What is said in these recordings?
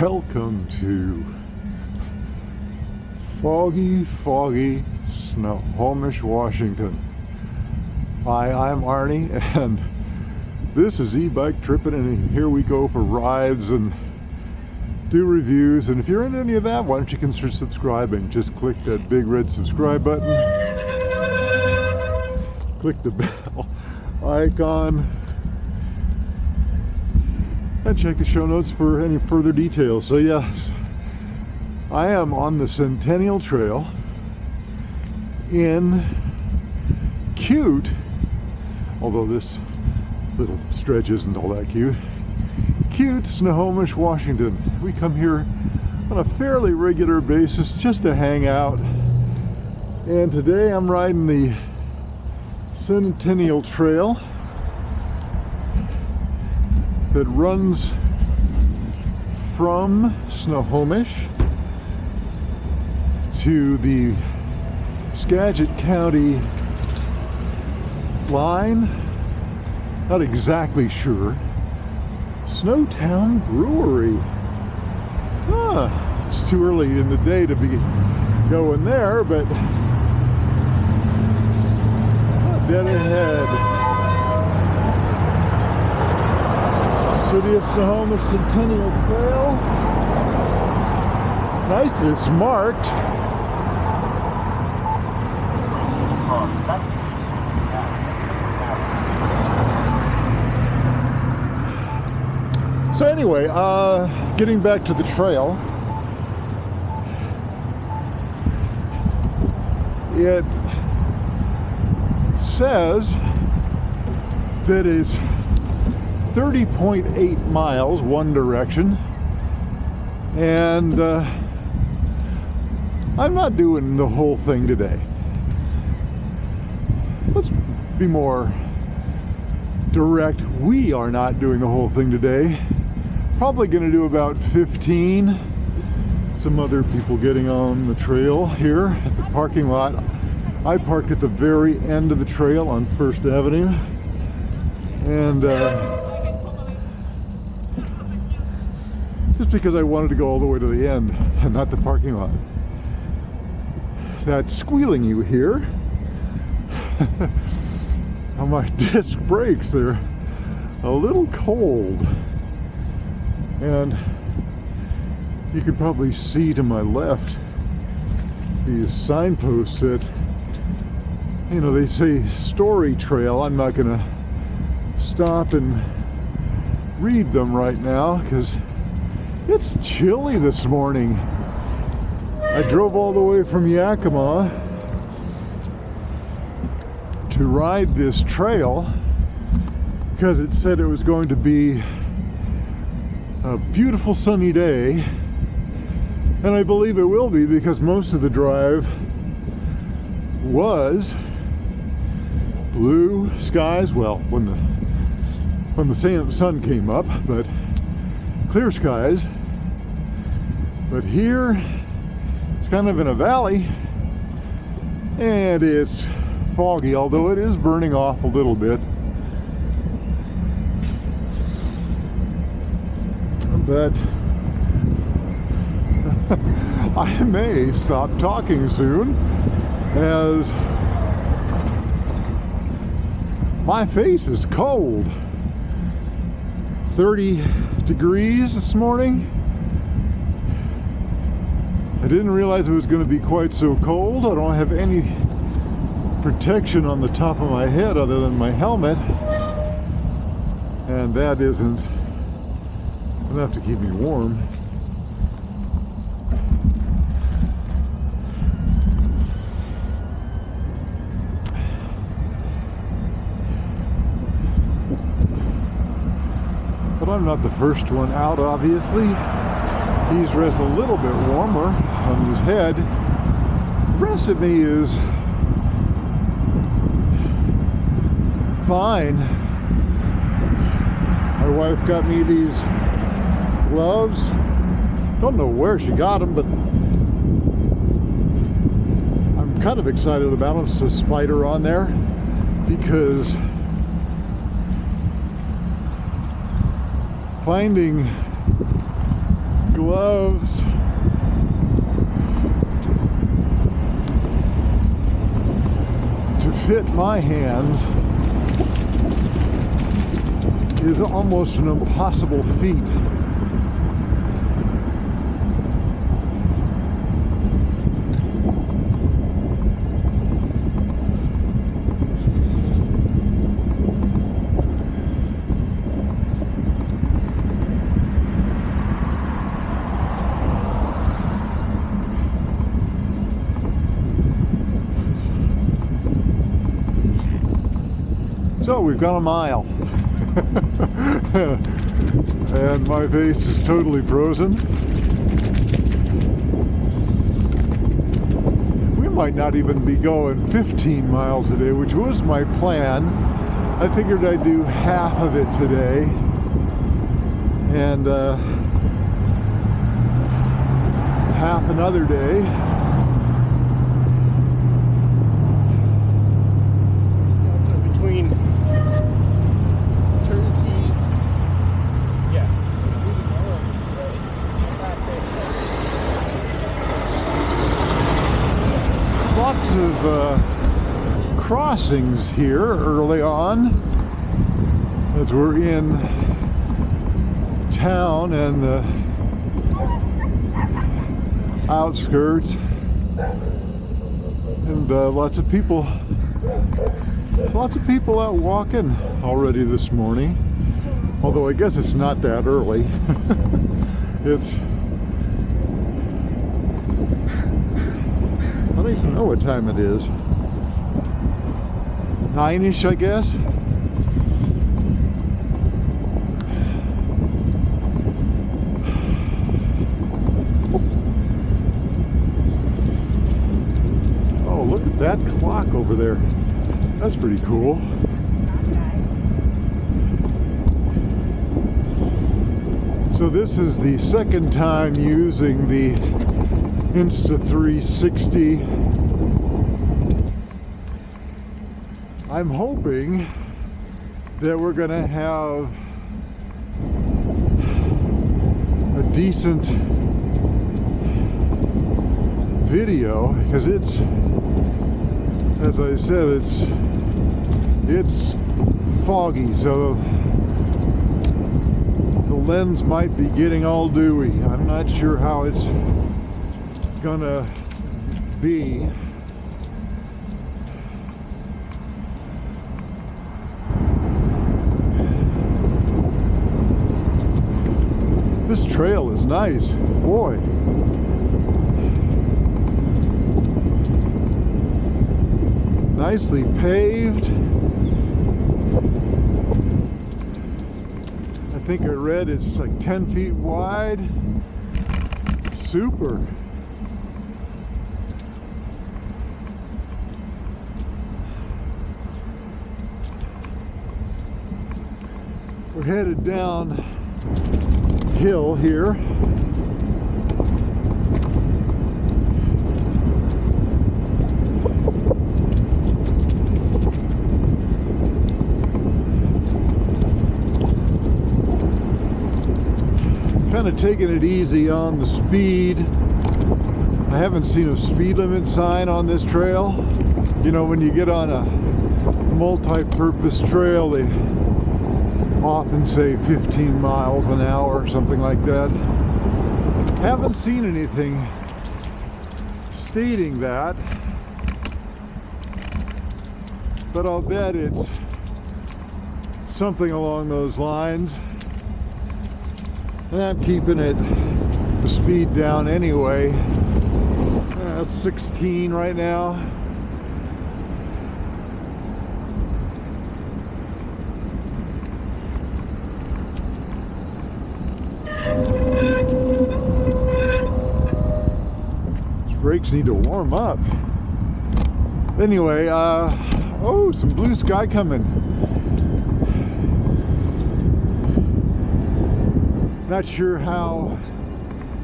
Welcome to foggy Snohomish, Washington. Hi, I'm Arnie, and this is e-bike tripping, and here we go for rides and do reviews. And if you're into any of that, why don't you consider subscribing? Just click that big red subscribe button, click the bell icon, and check the show notes for any further details. So yes, I am on the Centennial Trail in cute, although this little stretch isn't all that cute Snohomish, Washington. We come here on a fairly regular basis just to hang out, and today I'm riding the Centennial Trail that runs from Snohomish to the Skagit County line. Not exactly sure. Snowtown Brewery. It's too early in the day to be going there, but dead ahead. City of Snohomish Centennial Trail. Nice and it's marked. So anyway, getting back to the trail, it says that it's 30.8 miles one direction, and I'm not doing the whole thing today. Let's be more direct. We are not doing the whole thing today. Probably going to do about 15. Some other people getting on the trail here at the parking lot. I parked at the very end of the trail on First Avenue, and just because I wanted to go all the way to the end and not the parking lot. That squealing you hear on my disc brakes, they're a little cold. And you can probably see to my left these signposts that, you know, they say story trail. I'm not gonna stop and read them right now because it's chilly this morning. I drove all the way from Yakima to ride this trail because it said it was going to be a beautiful sunny day, and I believe it will be because most of the drive was blue skies. Well, when the sun came up, but clear skies. But here it's kind of in a valley, and it's foggy, although it is burning off a little bit. But I may stop talking soon, as my face is cold. 30 degrees this morning. I didn't realize it was going to be quite so cold. I don't have any protection on the top of my head other than my helmet, and that isn't enough to keep me warm. But I'm not the first one out, obviously. He's dressed a little bit warmer on his head. The rest of me is fine. My wife got me these gloves. Don't know where she got them, but I'm kind of excited about them. It's a spider on there because finding gloves. To fit my hands is almost an impossible feat. So we've got a mile. And my face is totally frozen. We might not even be going 15 miles a day, which was my plan. I figured I'd do half of it today. And half another day. Between lots of crossings here early on as we're in town and the outskirts, and lots of people out walking already this morning, although I guess it's not that early. It's, I don't even know what time it is. 9-ish, I guess. Oh, look at that clock over there. That's pretty cool. So this is the second time using the Insta360. I'm hoping that we're gonna have a decent video, because it's, as I said, it's foggy, so the lens might be getting all dewy. I'm not sure how it's gonna be. This trail is nice, boy. Nicely paved. I think I read it's like 10 feet wide. Super. We're headed down hill here. Kind of taking it easy on the speed. I haven't seen a speed limit sign on this trail. You know, when you get on a multi-purpose trail, they often say 15 miles an hour or something like that. Haven't seen anything stating that, but I'll bet it's something along those lines. And I'm keeping the speed down anyway. 16 right now. Brakes need to warm up. Anyway, oh, some blue sky coming. Not sure how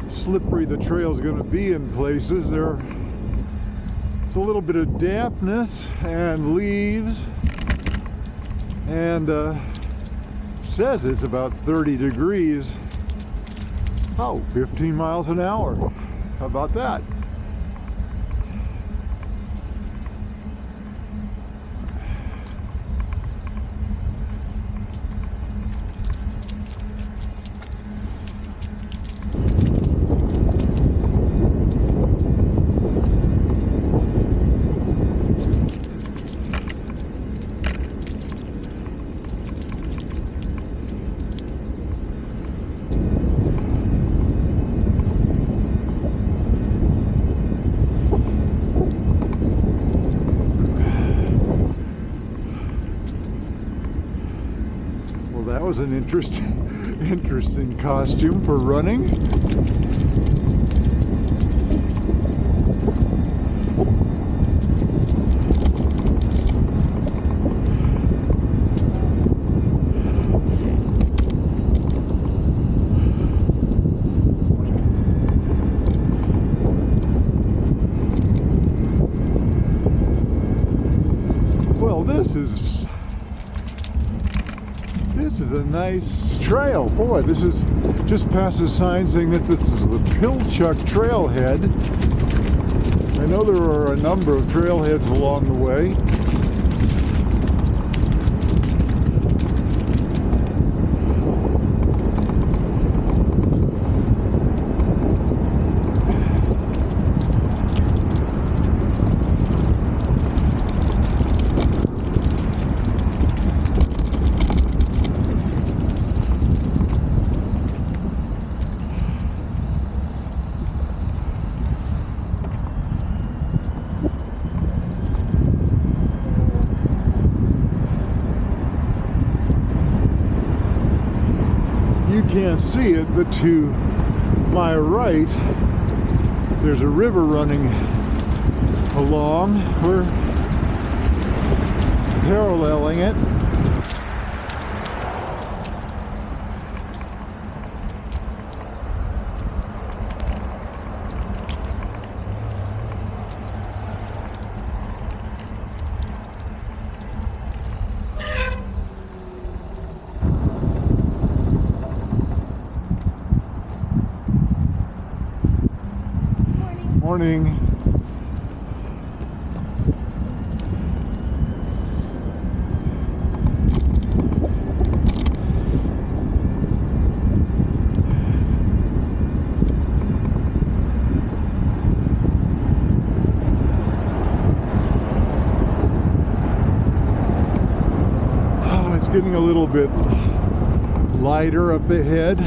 slippery the trail is going to be in places. There's a little bit of dampness and leaves, and says it's about 30 degrees. Oh, 15 miles an hour. How about that? That was an interesting costume for running. Well, this is a nice trail. Boy, this is just past a sign saying that this is the Pilchuck Trailhead. I know there are a number of trailheads along the way. You can't see it, but to my right, there's a river running along. We're paralleling it. Morning. Oh, it's getting a little bit lighter up ahead.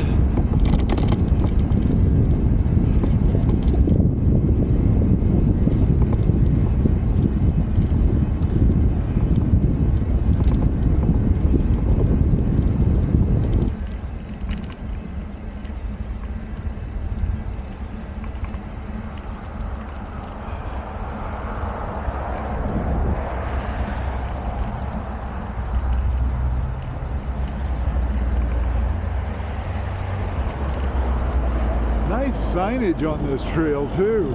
Nice signage on this trail too.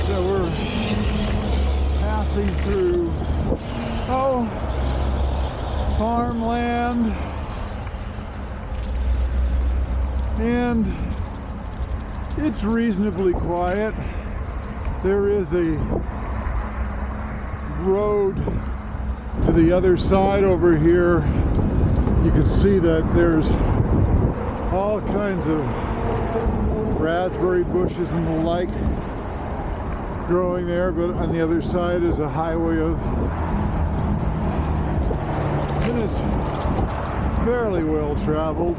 So we're passing through, farmland, and it's reasonably quiet. There is a road to the other side over here. You can see that there's all kinds of raspberry bushes and the like growing there, but on the other side is a highway and it's fairly well traveled.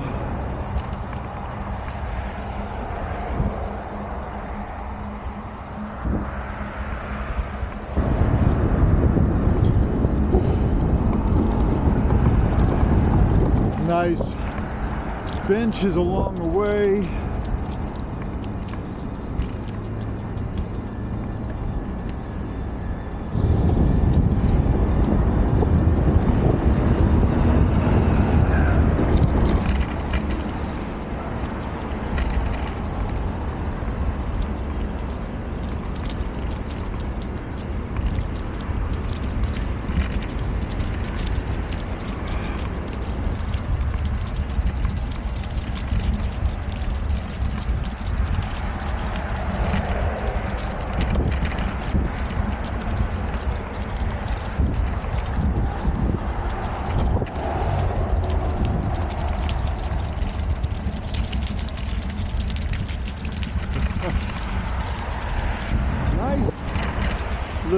Nice benches along the way.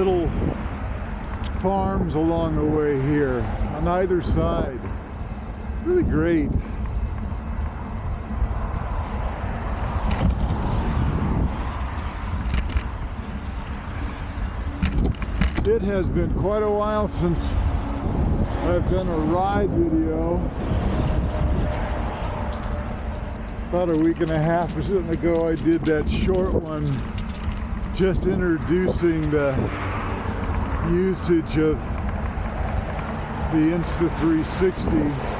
little farms along the way here on either side. Really great. It has been quite a while since I've done a ride video. About a week and a half or something ago I did that short one just introducing the usage of the Insta360.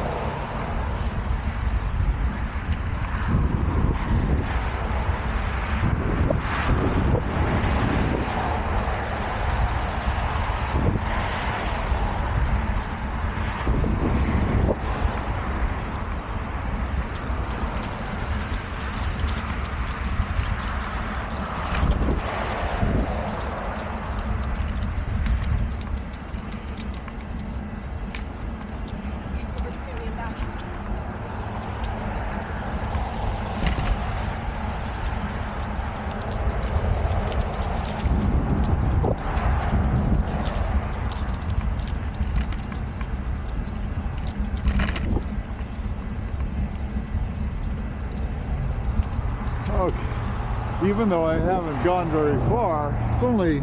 Even though I haven't gone very far, it's only,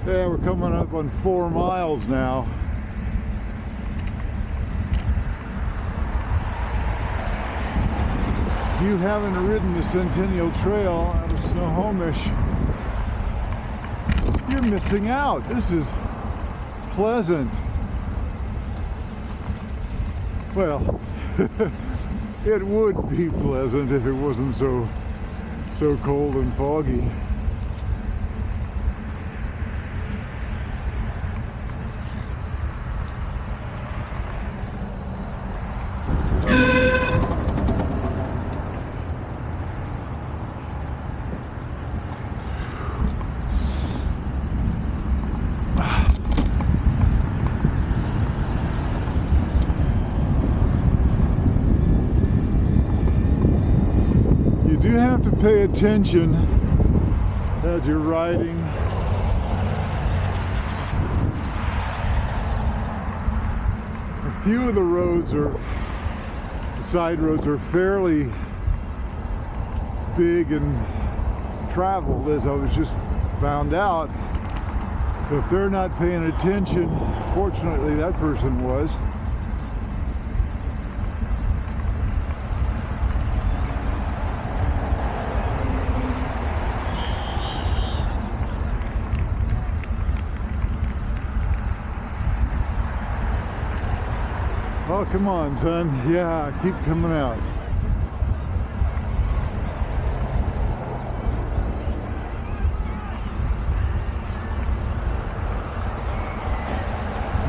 yeah, we're coming up on 4 miles now. If you haven't ridden the Centennial Trail out of Snohomish, you're missing out. This is pleasant. Well, it would be pleasant if it wasn't so cold and foggy. You do have to pay attention as you're riding. A few of the roads the side roads are fairly big and traveled, as I was just found out. So if they're not paying attention, fortunately that person was. Oh, come on, son. Yeah, keep coming out.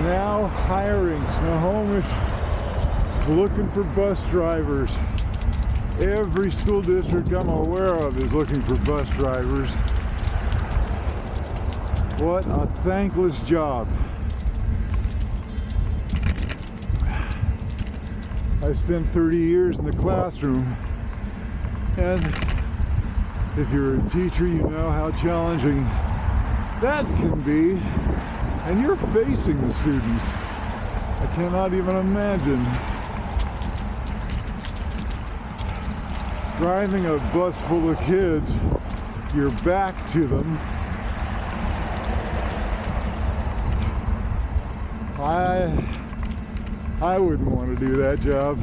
Now hiring. Snohomish looking for bus drivers. Every school district I'm aware of is looking for bus drivers. What a thankless job. I spent 30 years in the classroom, and if you're a teacher, you know how challenging that can be, and you're facing the students. I cannot even imagine driving a bus full of kids, your back to them. I wouldn't want to do that job.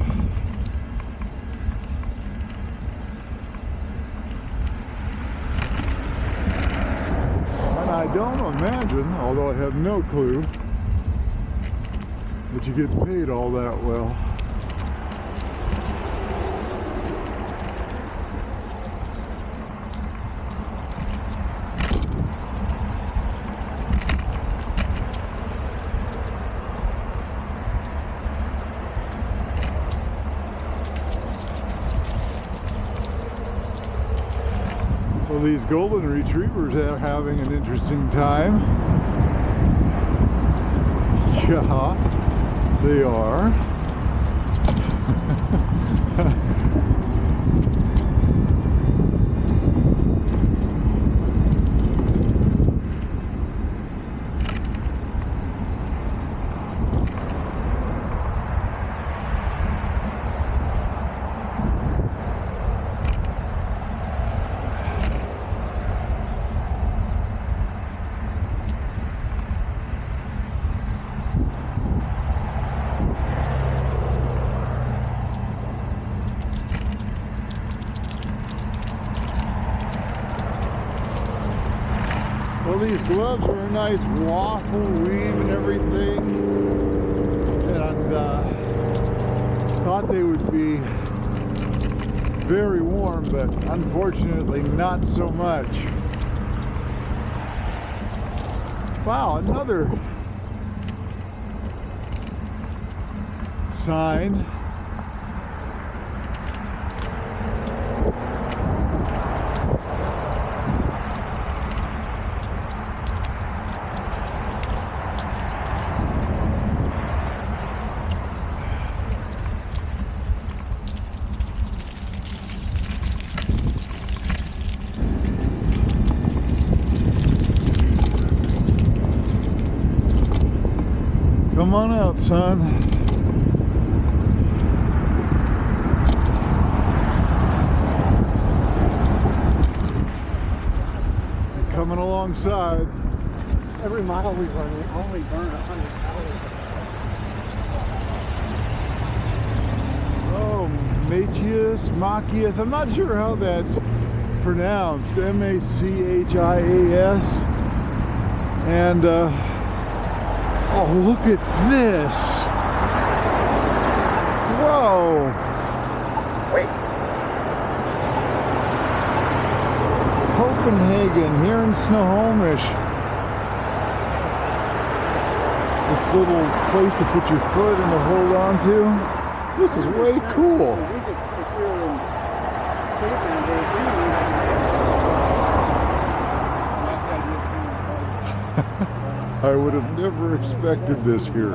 And I don't imagine, although I have no clue, that you get paid all that well. Well, these golden retrievers are having an interesting time. Yeah, they are. Well, these gloves are a nice waffle weave and everything, and thought they would be very warm, but unfortunately not so much. Wow, another sign. Come on out, son. Coming alongside. Every mile we run, we only burn 100 calories. Oh, Machias. I'm not sure how that's pronounced. M-A-C-H-I-A-S. And oh, look at this. Whoa. Wait. Copenhagen, here in Snohomish. This little place to put your foot and to hold on to. This is way cool. I would have never expected this here.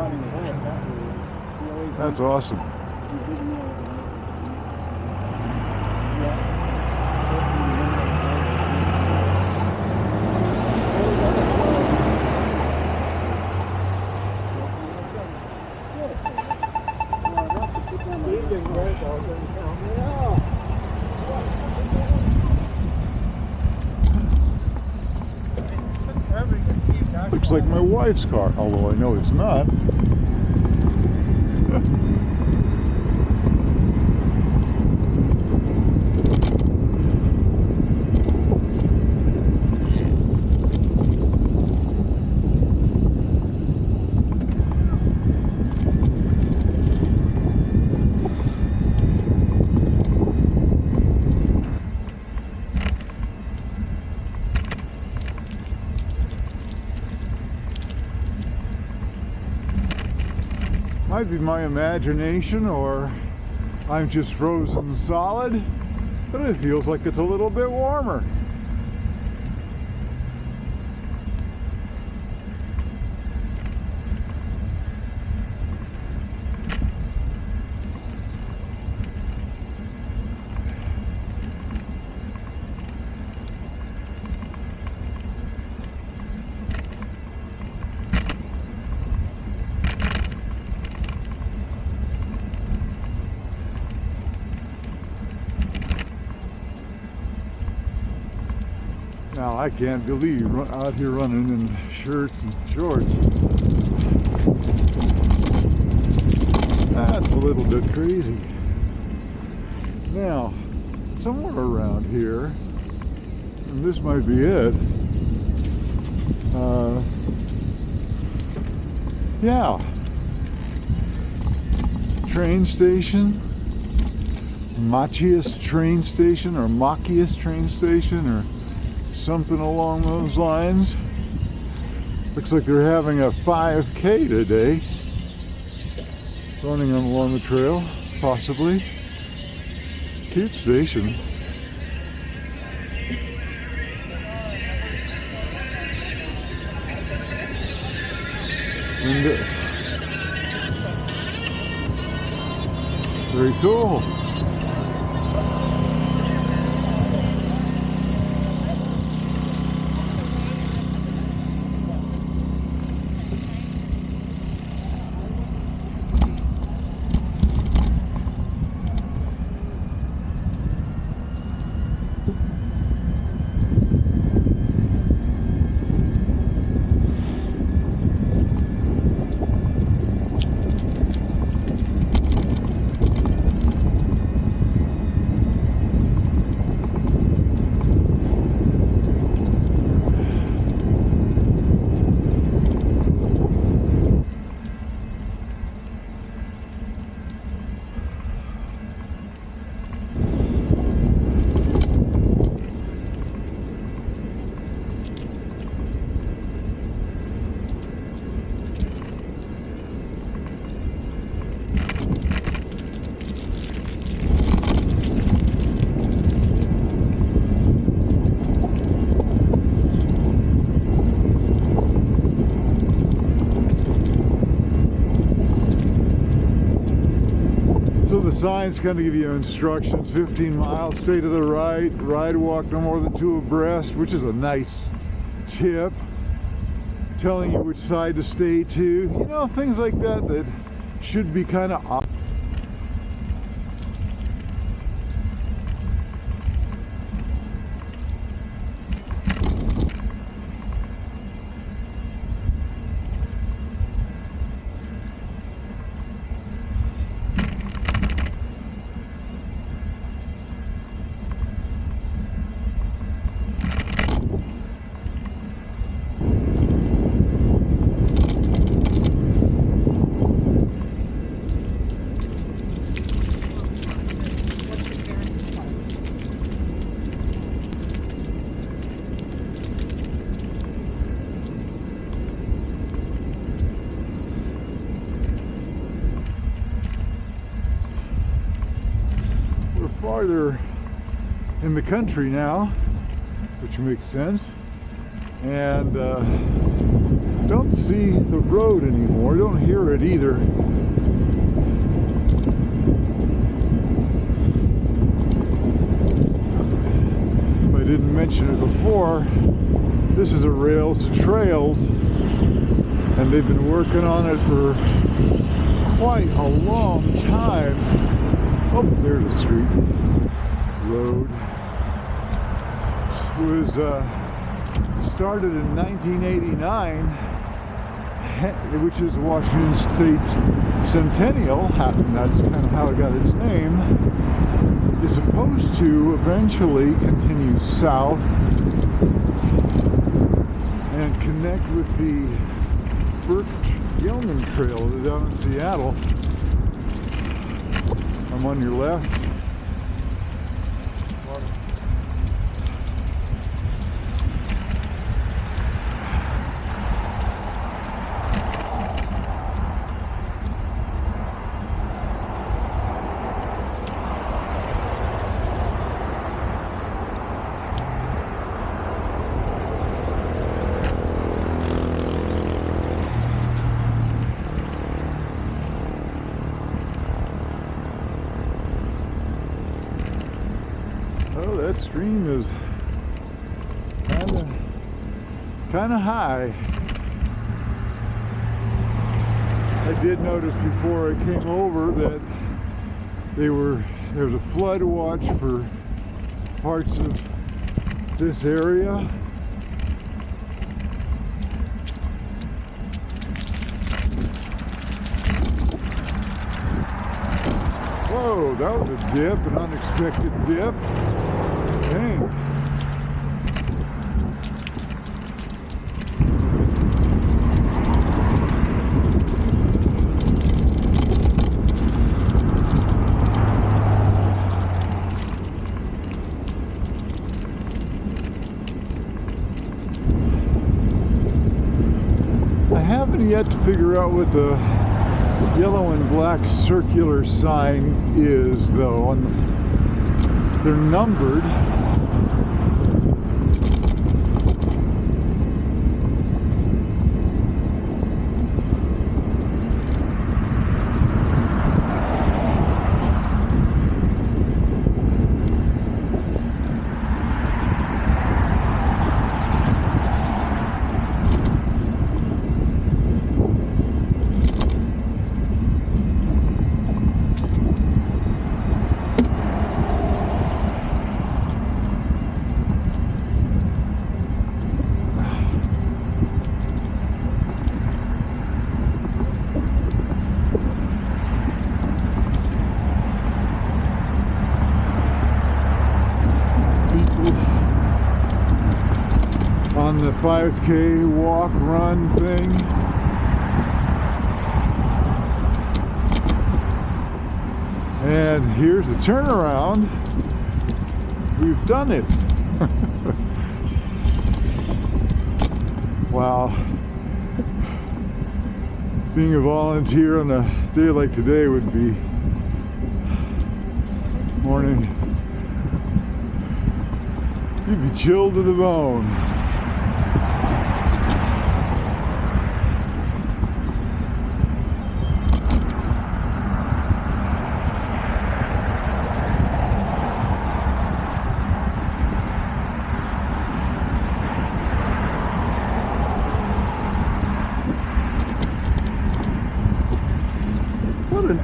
That's awesome. Looks like my wife's car, although I know it's not. Might be my imagination, or I'm just frozen solid, but it feels like it's a little bit warmer. Now, I can't believe out here running in shirts and shorts. That's a little bit crazy. Now, somewhere around here, and this might be it, yeah, train station, Machias train station, or Machias train station, or something along those lines. Looks like they're having a 5K today, running along the trail, possibly. Cute station. And very cool. signs kind of give you instructions. 15 miles, stay to the right, ride walk no more than 2 abreast, which is a nice tip. Telling you which side to stay to. You know, things like that that should be kind of obvious. Farther in the country now, which makes sense, and don't see the road anymore, don't hear it either. I didn't mention it before, this is a rails to trails, and they've been working on it for quite a long time. Oh, there's a street. Road. This was started in 1989, which is Washington State's Centennial, and that's kind of how it got its name. It's supposed to eventually continue south and connect with the Burke-Gilman Trail down in Seattle. I'm on your left. Oh, that stream is kind of high. I did notice before I came over that there was a flood watch for parts of this area. Whoa, that was a dip, an unexpected dip. Dang. I haven't yet to figure out what the yellow and black circular sign is, though. They're numbered. On the 5K walk run thing. And here's the turnaround. We've done it. Wow. Being a volunteer on a day like today would be morning. You'd be chilled to the bone.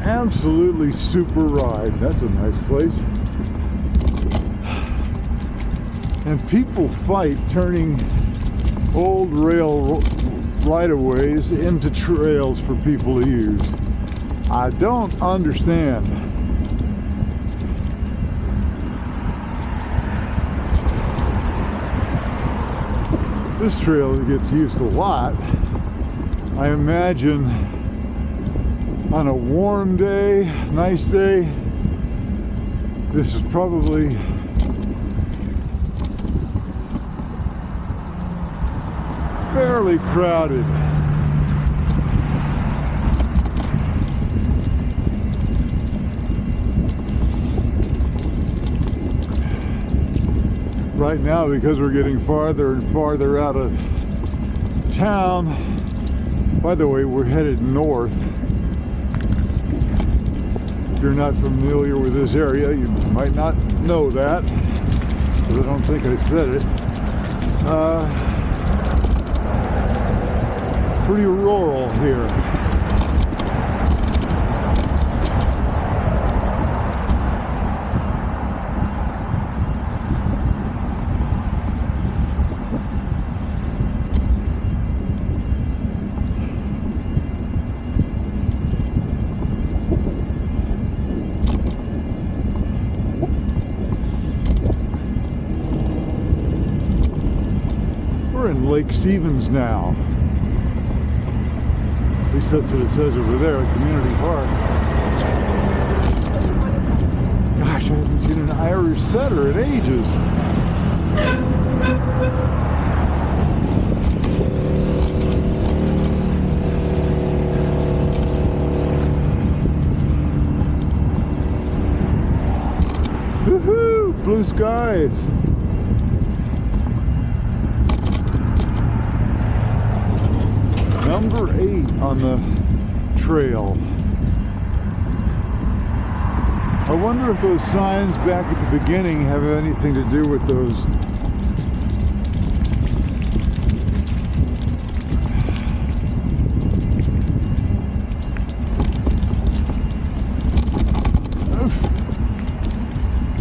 absolutely super ride. That's a nice place. And people fight turning old rail right-of-ways into trails for people to use. I don't understand. This trail gets used a lot. I imagine on a warm day, nice day, this is probably fairly crowded. Right now, because we're getting farther and farther out of town, by the way, we're headed north. If you're not familiar with this area, you might not know that, because I don't think I said it. Pretty rural here. We're in Lake Stevens now. At least that's what it says over there, Community Park. Gosh, I haven't seen an Irish setter in ages. Woohoo! Blue skies. Number 8 on the trail. I wonder if those signs back at the beginning have anything to do with those.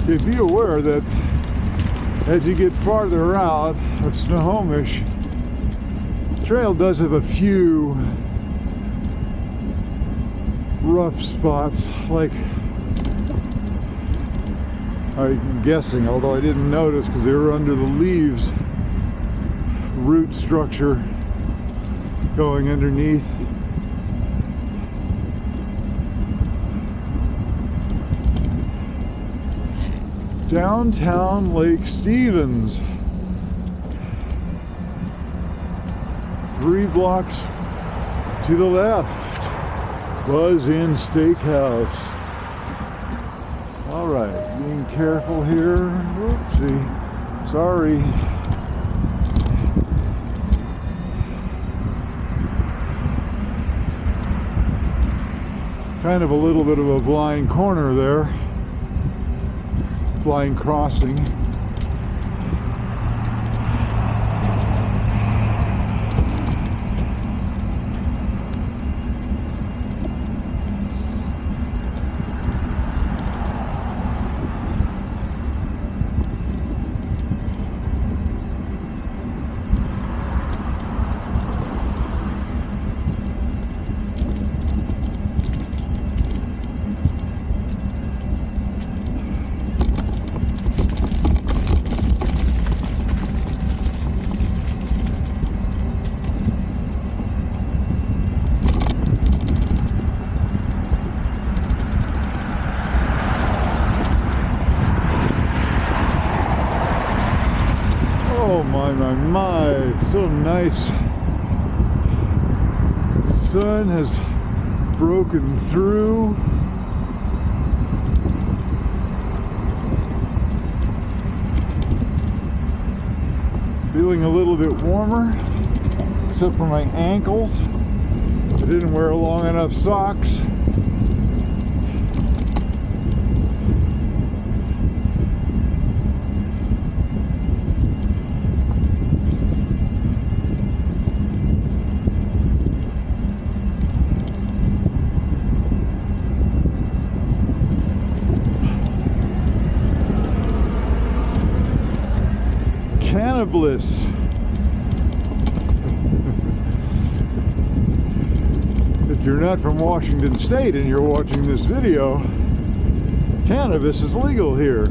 Okay, be aware that as you get farther out of Snohomish, trail does have a few rough spots, like I'm guessing, although I didn't notice because they were under the leaves, root structure going underneath. Downtown Lake Stevens. 3 blocks to the left, Buzz Inn Steakhouse. All right, being careful here. Oopsie, sorry. Kind of a little bit of a blind corner there, blind crossing. My, so nice. Sun has broken through. Feeling a little bit warmer, except for my ankles. I didn't wear long enough socks. cannabis. If you're not from Washington State and you're watching this video, cannabis is legal here.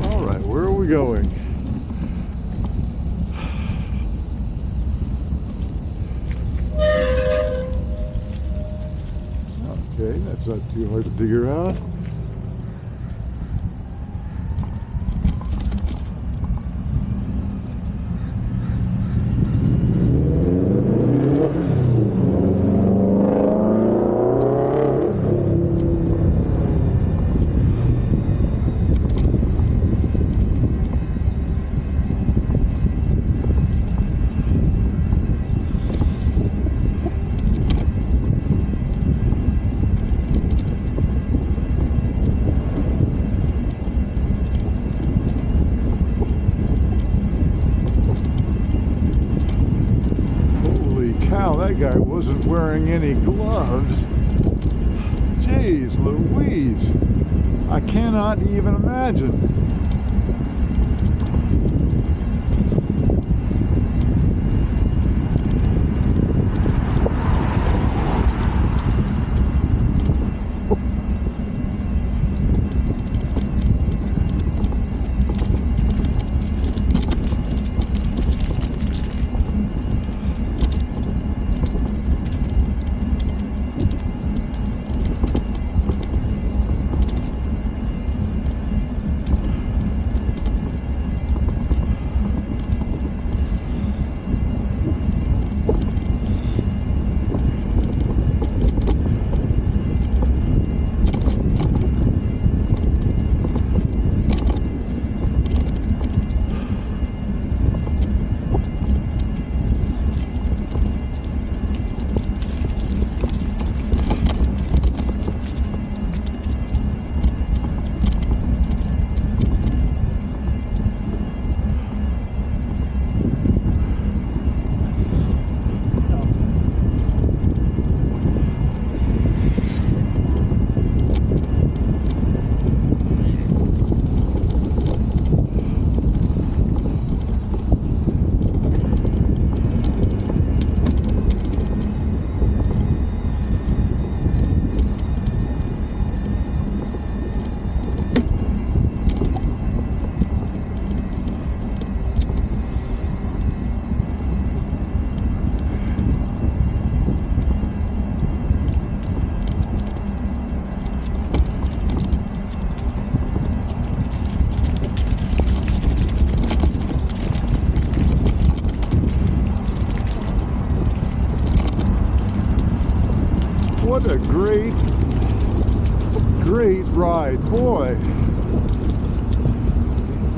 All right, where are we going? Okay, that's not too hard to figure out. Wow, that guy wasn't wearing any gloves. Jeez Louise, I cannot even imagine. What a great ride, boy.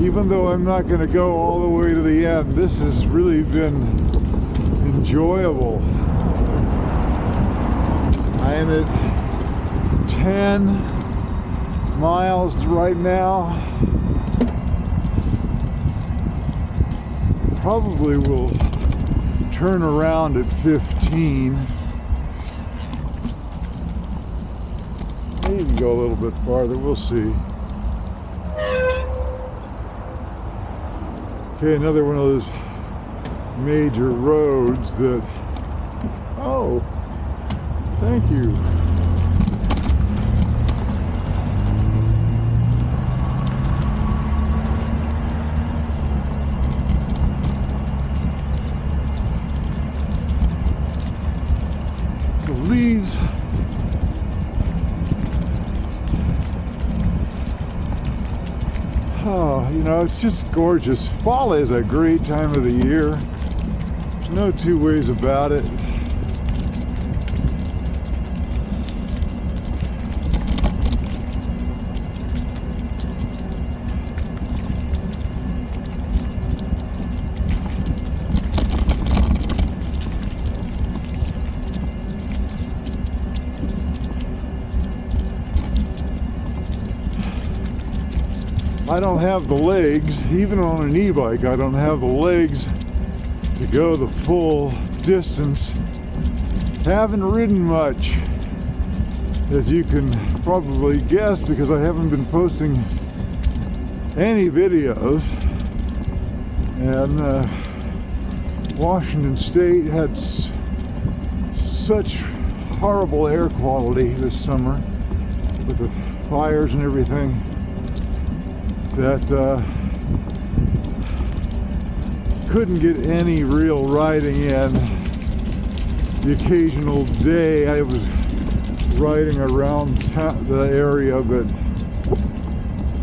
Even though I'm not going to go all the way to the end, this has really been enjoyable. I am at 10 miles right now. Probably will turn around at 15. Maybe go a little bit farther, we'll see. Okay, another one of those major roads that, oh, thank you. The leaves. Oh, you know, it's just gorgeous. Fall is a great time of the year. No two ways about it. I don't have the legs, even on an e-bike, I don't have the legs to go the full distance. Haven't ridden much. as you can probably guess, because I haven't been posting any videos, and Washington State had such horrible air quality this summer with the fires and everything that couldn't get any real riding in. The occasional day I was riding around the area, but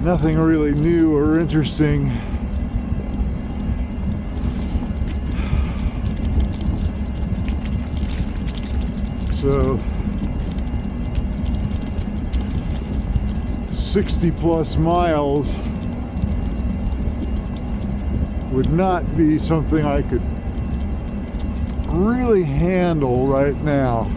nothing really new or interesting. So 60 plus miles would not be something I could really handle right now.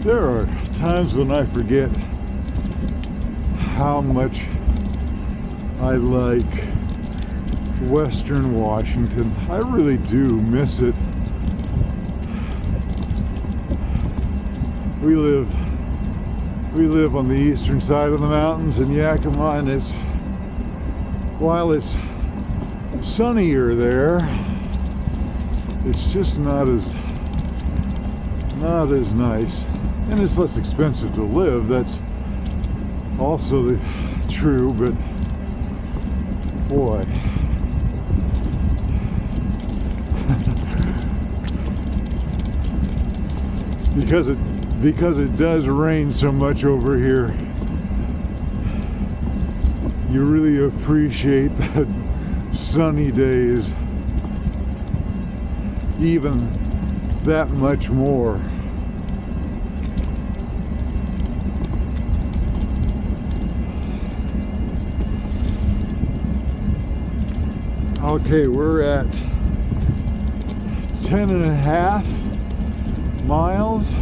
There are times when I forget how much I like Western Washington. I really do miss it. We live on the eastern side of the mountains in Yakima, and while it's sunnier there, it's just not as nice. And it's less expensive to live, that's also true, but boy. because it does rain so much over here, you really appreciate the sunny days even that much more. Okay, we're at 10.5 miles.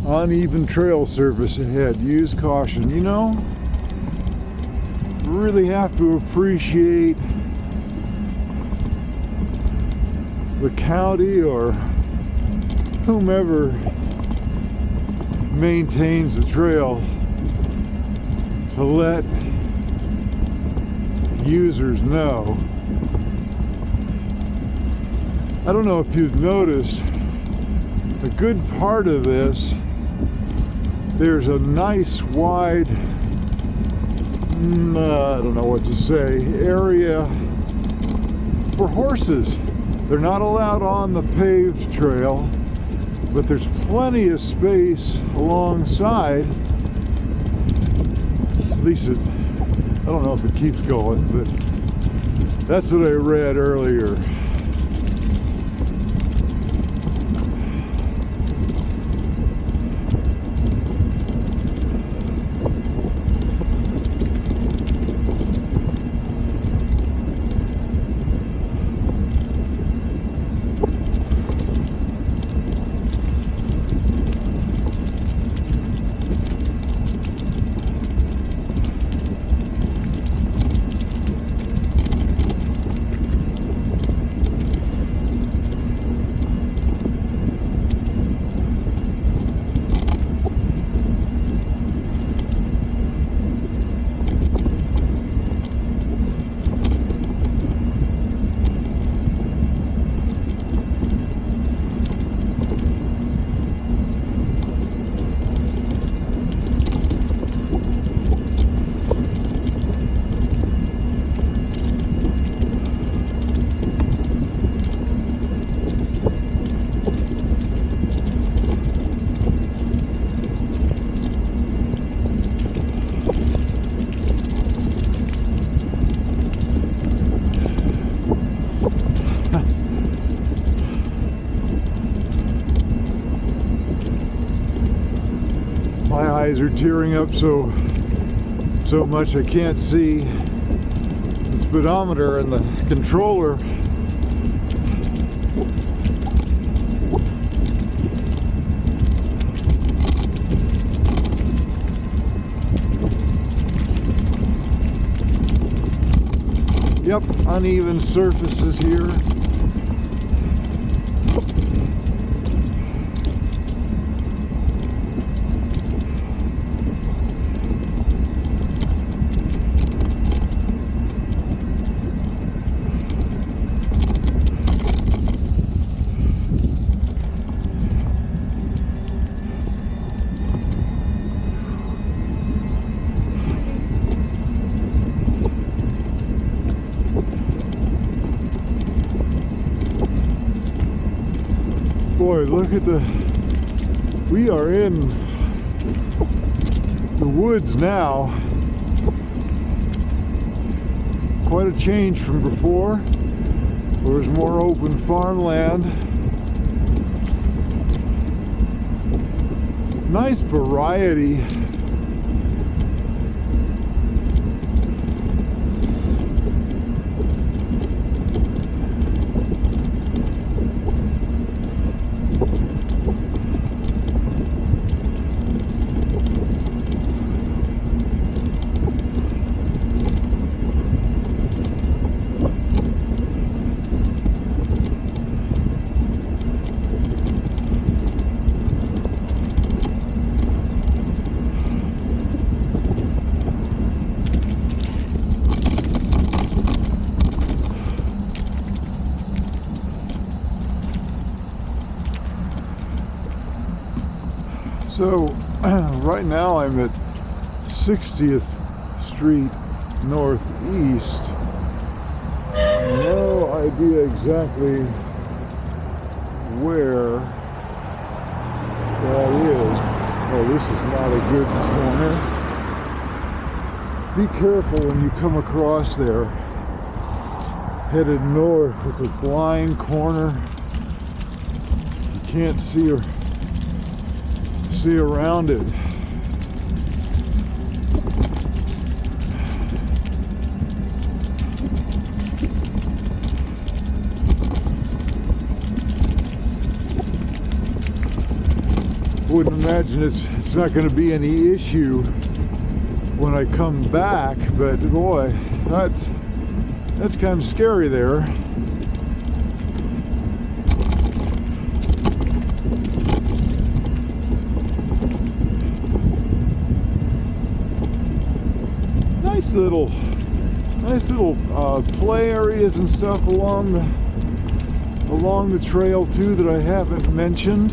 Uneven trail surface ahead. Use caution. You know, really have to appreciate the county or whomever maintains the trail to let users know. I don't know if you've noticed, a good part of this, there's a nice wide, I don't know what to say, area for horses. They're not allowed on the paved trail, but there's plenty of space alongside. At least I don't know if it keeps going, but that's what I read earlier. eyes are tearing up so much I can't see the speedometer and the controller. Yep, uneven surfaces here. Boy, look at we are in the woods now. Quite a change from before. There's more open farmland. Nice variety. So right now I'm at 60th Street Northeast. No idea exactly where that is. Oh, this is not a good corner. Be careful when you come across there. Headed north, it's a blind corner. You can't see around it. Wouldn't imagine it's not going to be any issue when I come back, but boy, that's kind of scary there. Nice little play areas and stuff along the trail too that I haven't mentioned.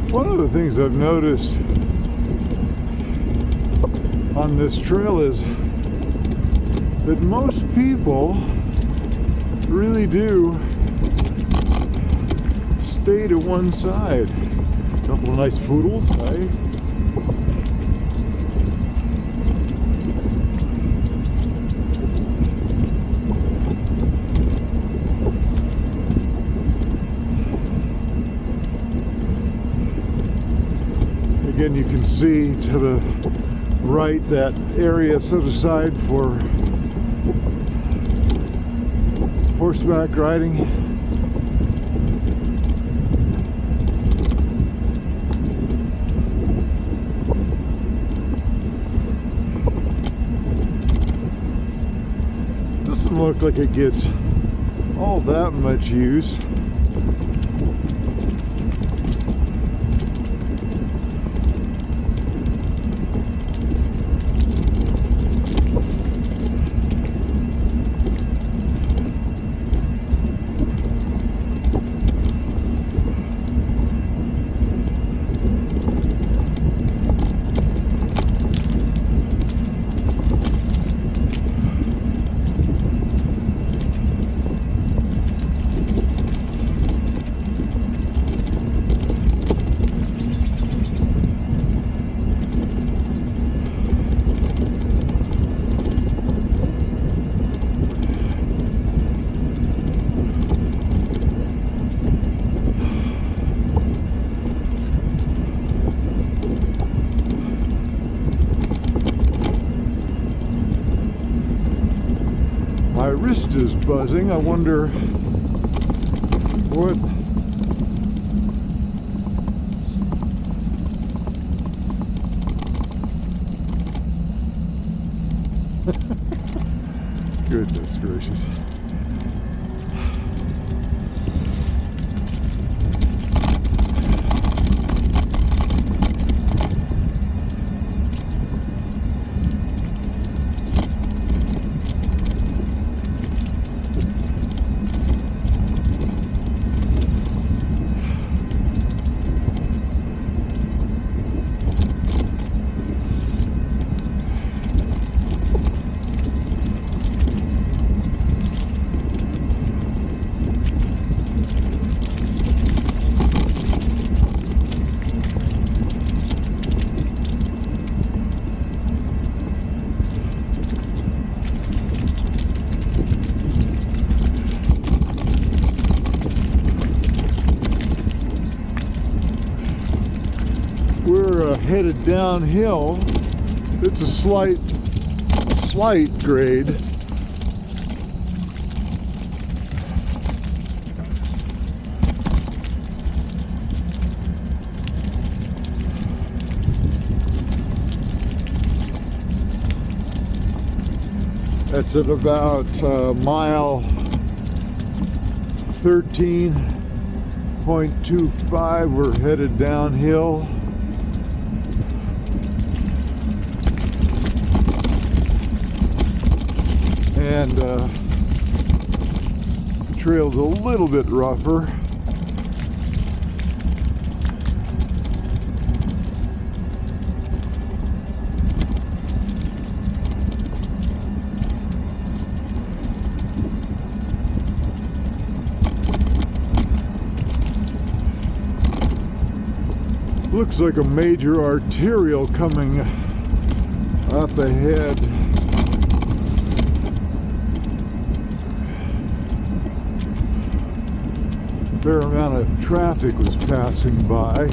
One of the things I've noticed on this trail is that most people really do stay to one side. A couple of nice poodles, hey? Again, you can see to the right that area set aside for horseback riding. Doesn't look like it gets all that much use. wrist is buzzing. I wonder what. Goodness gracious. We're headed downhill. It's a slight grade. That's at about mile 13.25. We're headed downhill. And trail's a little bit rougher. Looks like a major arterial coming up ahead. Fair amount of traffic was passing by.